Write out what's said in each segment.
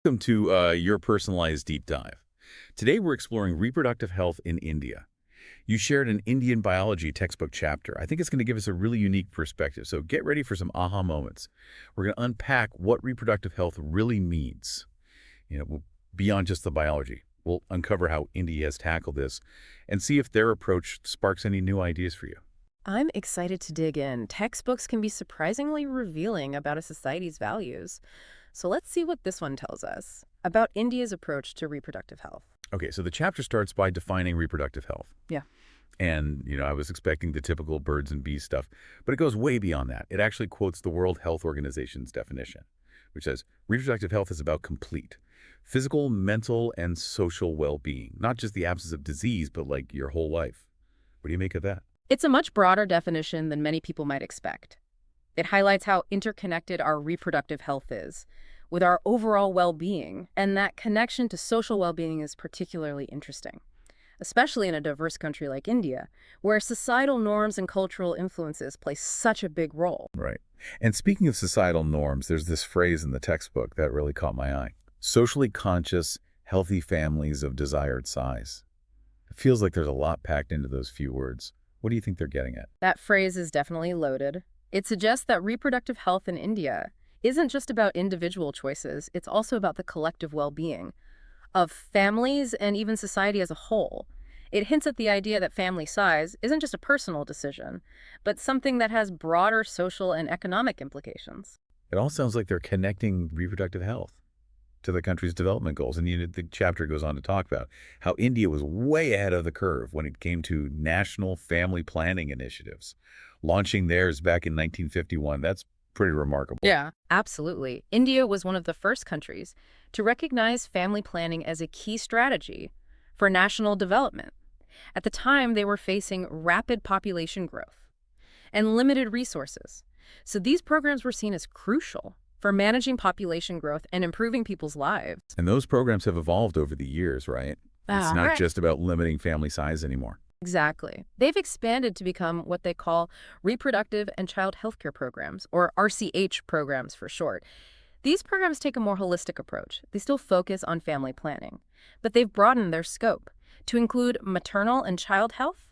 Welcome to your personalized deep dive. Today we're exploring reproductive health in India. You shared an Indian biology textbook chapter. I think it's going to give us a really unique perspective, so get ready for some aha moments. We're going to unpack what reproductive health really means, beyond just the biology. We'll uncover how India has tackled this and see if their approach sparks any new ideas for you. I'm excited to dig in. Textbooks can be surprisingly revealing about a society's values. So let's see what this one tells us about India's approach to reproductive health. Okay, so the chapter starts by defining reproductive health. Yeah. And, I was expecting the typical birds and bees stuff, but it goes way beyond that. It actually quotes the World Health Organization's definition, which says reproductive health is about complete physical, mental, and social well-being, not just the absence of disease, but like your whole life. What do you make of that? It's a much broader definition than many people might expect. It highlights how interconnected our reproductive health is with our overall well-being, and that connection to social well-being is particularly interesting, especially in a diverse country like India, where societal norms and cultural influences play such a big role. Right. And speaking of societal norms, there's this phrase in the textbook that really caught my eye. Socially conscious, healthy families of desired size. It feels like there's a lot packed into those few words. What do you think they're getting at? That phrase is definitely loaded. It suggests that reproductive health in India isn't just about individual choices, it's also about the collective well-being of families and even society as a whole. It hints at the idea that family size isn't just a personal decision, but something that has broader social and economic implications. It all sounds like they're connecting reproductive health to the country's development goals. And the chapter goes on to talk about how India was way ahead of the curve when it came to national family planning initiatives, launching theirs back in 1951. That's pretty remarkable. Yeah, absolutely. India was one of the first countries to recognize family planning as a key strategy for national development. At the time, they were facing rapid population growth and limited resources. So these programs were seen as crucial for managing population growth and improving people's lives. And those programs have evolved over the years, right? It's not Right. just about limiting family size anymore. Exactly. They've expanded to become what they call reproductive and child healthcare programs, or RCH programs for short. These programs take a more holistic approach. They still focus on family planning, but they've broadened their scope to include maternal and child health,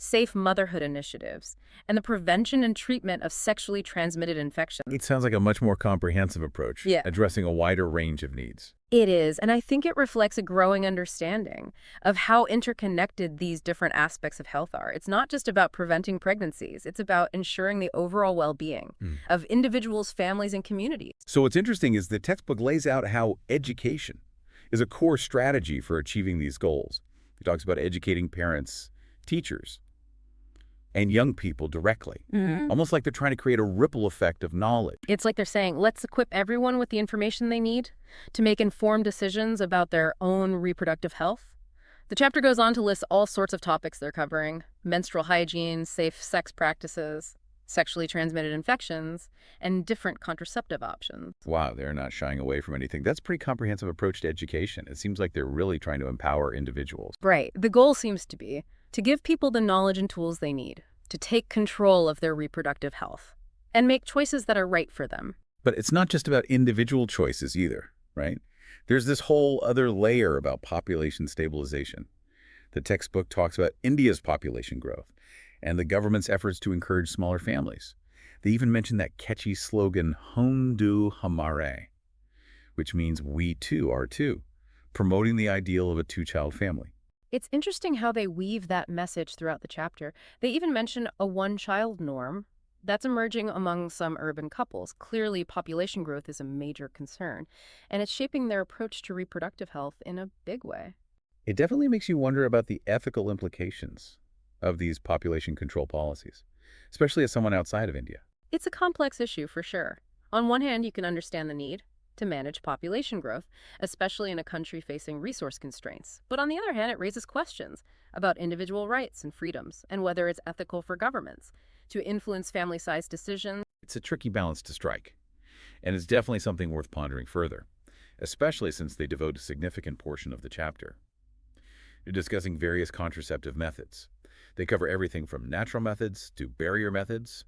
safe motherhood initiatives, and the prevention and treatment of sexually transmitted infections. It sounds like a much more comprehensive approach, Yeah. addressing a wider range of needs. It is, and I think it reflects a growing understanding of how interconnected these different aspects of health are. It's not just about preventing pregnancies, it's about ensuring the overall well-being of individuals, families, and communities. So what's interesting is the textbook lays out how education is a core strategy for achieving these goals. It talks about educating parents, teachers, and young people directly, almost like they're trying to create a ripple effect of knowledge. It's like they're saying, let's equip everyone with the information they need to make informed decisions about their own reproductive health. The chapter goes on to list all sorts of topics they're covering: menstrual hygiene, safe sex practices, sexually transmitted infections, and different contraceptive options. Wow, they're not shying away from anything. That's a pretty comprehensive approach to education. It seems like they're really trying to empower individuals. Right. The goal seems to be to give people the knowledge and tools they need to take control of their reproductive health and make choices that are right for them. But it's not just about individual choices either, right? There's this whole other layer about population stabilization. The textbook talks about India's population growth and the government's efforts to encourage smaller families. They even mention that catchy slogan, Hum do Hamare, which means we too are two, promoting the ideal of a two-child family. It's interesting how they weave that message throughout the chapter. They even mention a one-child norm that's emerging among some urban couples. Clearly, population growth is a major concern, and it's shaping their approach to reproductive health in a big way. It definitely makes you wonder about the ethical implications of these population control policies, especially as someone outside of India. It's a complex issue for sure. On one hand, you can understand the need to manage population growth, especially in a country facing resource constraints. But on the other hand, it raises questions about individual rights and freedoms and whether it's ethical for governments to influence family size decisions. It's a tricky balance to strike, and it's definitely something worth pondering further, especially since they devote a significant portion of the chapter. They're discussing various contraceptive methods. They cover everything from natural methods to barrier methods,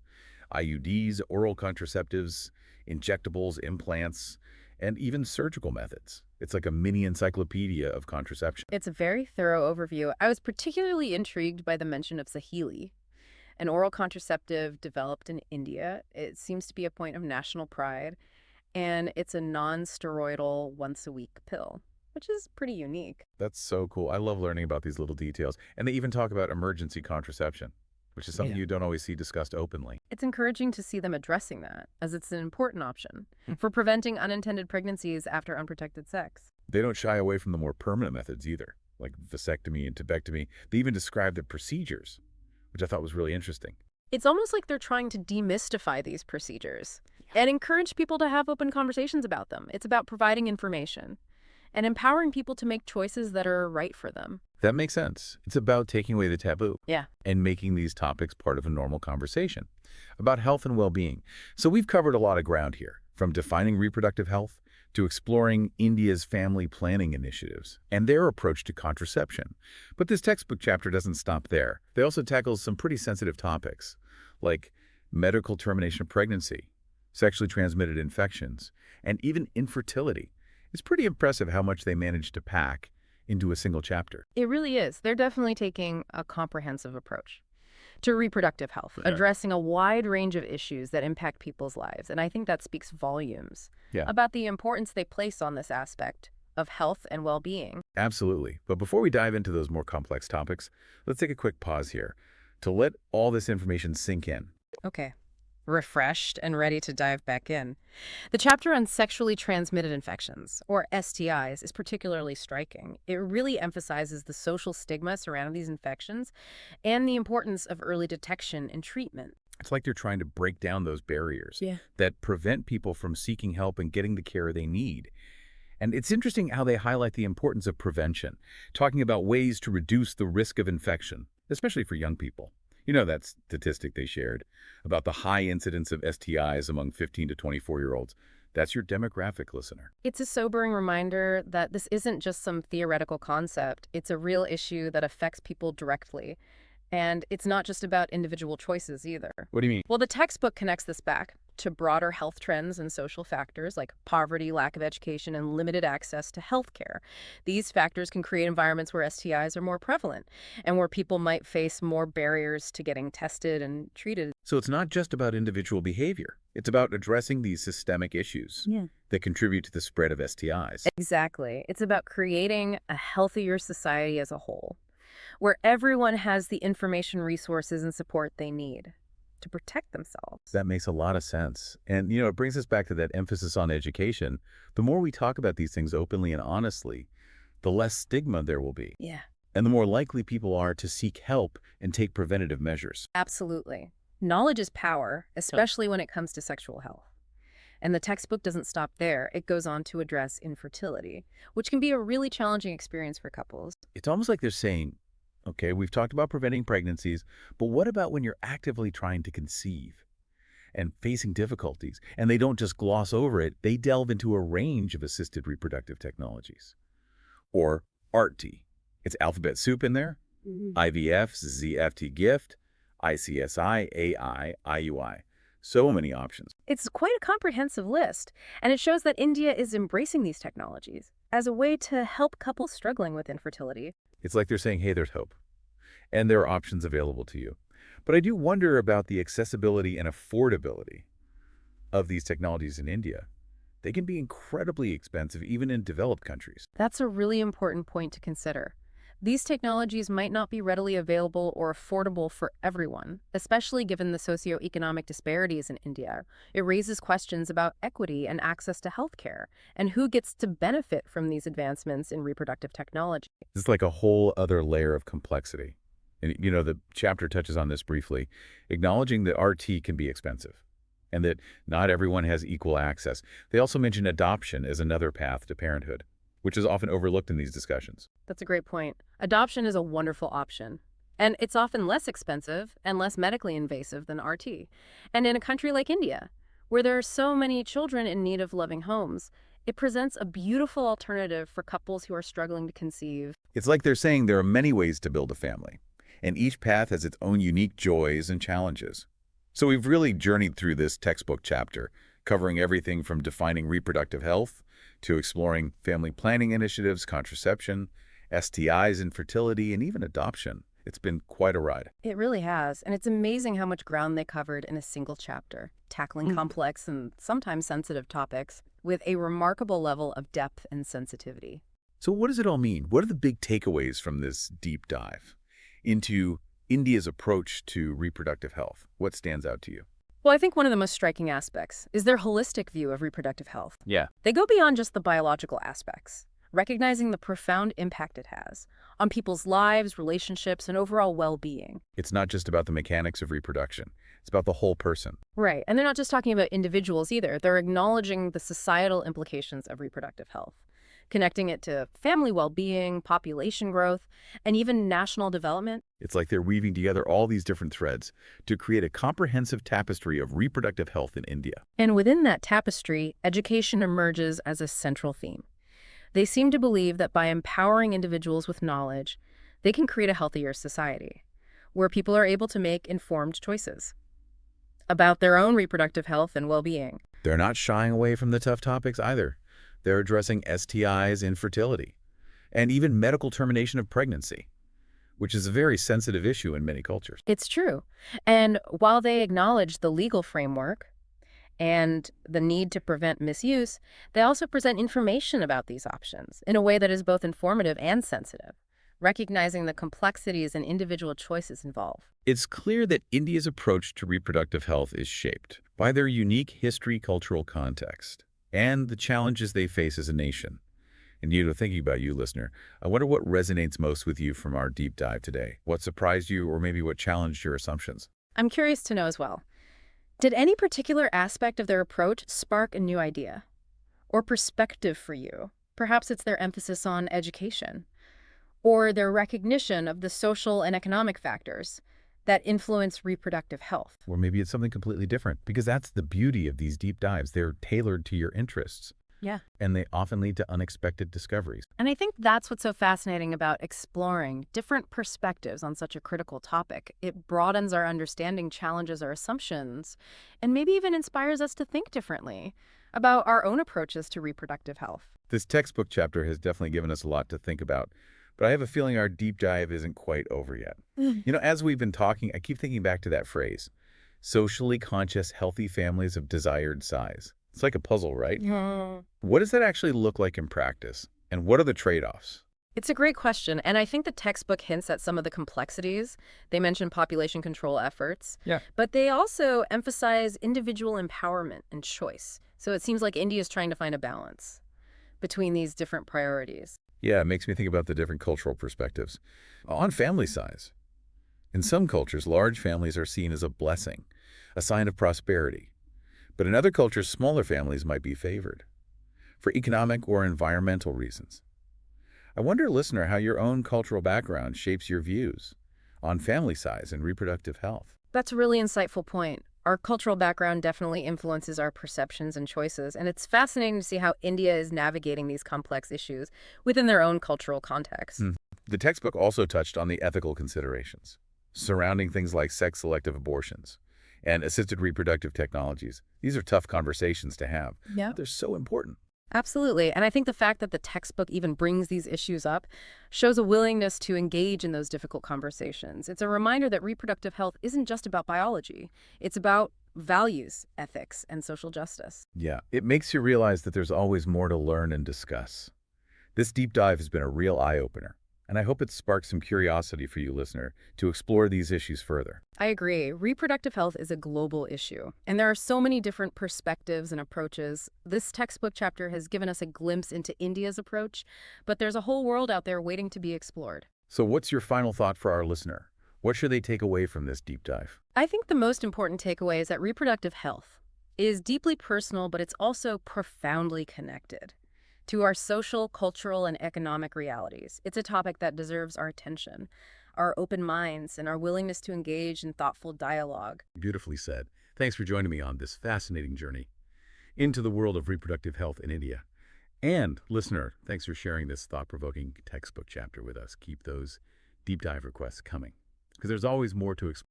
IUDs, oral contraceptives, injectables, implants, and even surgical methods. It's like a mini encyclopedia of contraception. It's a very thorough overview. I was particularly intrigued by the mention of Saheli, an oral contraceptive developed in India. It seems to be a point of national pride, and it's a non-steroidal once-a-week pill, which is pretty unique. That's so cool. I love learning about these little details. And they even talk about emergency contraception, which is something Yeah. you don't always see discussed openly. It's encouraging to see them addressing that, as it's an important option for preventing unintended pregnancies after unprotected sex. They don't shy away from the more permanent methods either, like vasectomy and tubectomy. They even describe the procedures, which I thought was really interesting. It's almost like they're trying to demystify these procedures and encourage people to have open conversations about them. It's about providing information and empowering people to make choices that are right for them. That makes sense. It's about taking away the taboo Yeah. and making these topics part of a normal conversation about health and well-being. So we've covered a lot of ground here, from defining reproductive health to exploring India's family planning initiatives and their approach to contraception. But this textbook chapter doesn't stop there. They also tackle some pretty sensitive topics, like medical termination of pregnancy, sexually transmitted infections, and even infertility. It's pretty impressive how much they managed to pack into a single chapter. It really is. They're definitely taking a comprehensive approach to reproductive health, For sure. addressing a wide range of issues that impact people's lives. And I think that speaks volumes Yeah. about the importance they place on this aspect of health and well-being. Absolutely. But before we dive into those more complex topics, let's take a quick pause here to let all this information sink in. Okay. Refreshed and ready to dive back in. The chapter on sexually transmitted infections, or STIs, is particularly striking. It really emphasizes the social stigma surrounding these infections and the importance of early detection and treatment. It's like they're trying to break down those barriers Yeah. that prevent people from seeking help and getting the care they need. And it's interesting how they highlight the importance of prevention, talking about ways to reduce the risk of infection, especially for young people. You know that statistic they shared about the high incidence of STIs among 15 to 24-year-olds. That's your demographic, listener. It's a sobering reminder that this isn't just some theoretical concept. It's a real issue that affects people directly. And it's not just about individual choices either. What do you mean? Well, the textbook connects this back to broader health trends and social factors like poverty, lack of education, and limited access to health care. These factors can create environments where STIs are more prevalent and where people might face more barriers to getting tested and treated. So it's not just about individual behavior. It's about addressing these systemic issues that contribute to the spread of STIs. Exactly. It's about creating a healthier society as a whole, where everyone has the information, resources, and support they need to protect themselves. That makes a lot of sense. And, it brings us back to that emphasis on education. The more we talk about these things openly and honestly, the less stigma there will be. Yeah, And the more likely people are to seek help and take preventative measures. absolutely. Knowledge is power, especially when it comes to sexual health. And the textbook doesn't stop there. It goes on to address infertility, which can be a really challenging experience for couples. It's almost like they're saying, okay, we've talked about preventing pregnancies, but what about when you're actively trying to conceive and facing difficulties? And they don't just gloss over it, they delve into a range of assisted reproductive technologies. Or ART-T. It's alphabet soup in there. IVF, ZFT gift, ICSI, AI, IUI. So many options. It's quite a comprehensive list, and it shows that India is embracing these technologies as a way to help couples struggling with infertility. It's like they're saying, hey, there's hope. And there are options available to you. But I do wonder about the accessibility and affordability of these technologies in India. They can be incredibly expensive, even in developed countries. That's a really important point to consider. These technologies might not be readily available or affordable for everyone, especially given the socioeconomic disparities in India. It raises questions about equity and access to healthcare, and who gets to benefit from these advancements in reproductive technology. It's like a whole other layer of complexity. And, the chapter touches on this briefly, acknowledging that RT can be expensive and that not everyone has equal access. They also mention adoption as another path to parenthood, which is often overlooked in these discussions. That's a great point. Adoption is a wonderful option, and it's often less expensive and less medically invasive than RT. And in a country like India, where there are so many children in need of loving homes, it presents a beautiful alternative for couples who are struggling to conceive. It's like they're saying there are many ways to build a family, and each path has its own unique joys and challenges. So we've really journeyed through this textbook chapter, covering everything from defining reproductive health to exploring family planning initiatives, contraception, STIs, infertility, and even adoption. It's been quite a ride. It really has, and it's amazing how much ground they covered in a single chapter, tackling complex and sometimes sensitive topics with a remarkable level of depth and sensitivity. So what does it all mean? What are the big takeaways from this deep dive into India's approach to reproductive health? What stands out to you? Well, I think one of the most striking aspects is their holistic view of reproductive health. Yeah. They go beyond just the biological aspects, recognizing the profound impact it has on people's lives, relationships, and overall well-being. It's not just about the mechanics of reproduction. It's about the whole person. Right, and they're not just talking about individuals either. They're acknowledging the societal implications of reproductive health, connecting it to family well-being, population growth, and even national development. It's like they're weaving together all these different threads to create a comprehensive tapestry of reproductive health in India. And within that tapestry, education emerges as a central theme. They seem to believe that by empowering individuals with knowledge, they can create a healthier society, where people are able to make informed choices about their own reproductive health and well-being. They're not shying away from the tough topics either. They're addressing STIs, infertility, and even medical termination of pregnancy, which is a very sensitive issue in many cultures. It's true. And while they acknowledge the legal framework and the need to prevent misuse, they also present information about these options in a way that is both informative and sensitive, recognizing the complexities and individual choices involved. It's clear that India's approach to reproductive health is shaped by their unique history-cultural context and the challenges they face as a nation. And thinking about you, listener, I wonder what resonates most with you from our deep dive today. What surprised you or maybe what challenged your assumptions? I'm curious to know as well. Did any particular aspect of their approach spark a new idea or perspective for you? Perhaps it's their emphasis on education or their recognition of the social and economic factors that influence reproductive health. Or maybe it's something completely different, because that's the beauty of these deep dives. They're tailored to your interests. Yeah. And they often lead to unexpected discoveries. And I think that's what's so fascinating about exploring different perspectives on such a critical topic. It broadens our understanding, challenges our assumptions, and maybe even inspires us to think differently about our own approaches to reproductive health. This textbook chapter has definitely given us a lot to think about, but I have a feeling our deep dive isn't quite over yet. As we've been talking, I keep thinking back to that phrase, socially conscious, healthy families of desired size. It's like a puzzle, right? What does that actually look like in practice? And what are the trade-offs? It's a great question, and I think the textbook hints at some of the complexities. They mention population control efforts, but they also emphasize individual empowerment and choice. So it seems like India is trying to find a balance between these different priorities. Yeah, it makes me think about the different cultural perspectives. On family size, in some cultures, large families are seen as a blessing, a sign of prosperity. But in other cultures, smaller families might be favored for economic or environmental reasons. I wonder, listener, how your own cultural background shapes your views on family size and reproductive health. That's a really insightful point. Our cultural background definitely influences our perceptions and choices, and it's fascinating to see how India is navigating these complex issues within their own cultural context. The textbook also touched on the ethical considerations surrounding things like sex-selective abortions and assisted reproductive technologies. These are tough conversations to have. Yeah. They're so important. Absolutely. And I think the fact that the textbook even brings these issues up shows a willingness to engage in those difficult conversations. It's a reminder that reproductive health isn't just about biology. It's about values, ethics, and social justice. Yeah, it makes you realize that there's always more to learn and discuss. This deep dive has been a real eye-opener, and I hope it sparks some curiosity for you, listener, to explore these issues further. I agree. Reproductive health is a global issue, and there are so many different perspectives and approaches. This textbook chapter has given us a glimpse into India's approach, but there's a whole world out there waiting to be explored. So what's your final thought for our listener? What should they take away from this deep dive? I think the most important takeaway is that reproductive health is deeply personal, but it's also profoundly connected to our social, cultural, and economic realities. It's a topic that deserves our attention, our open minds, and our willingness to engage in thoughtful dialogue. Beautifully said. Thanks for joining me on this fascinating journey into the world of reproductive health in India. And, listener, thanks for sharing this thought-provoking textbook chapter with us. Keep those deep dive requests coming, because there's always more to explore.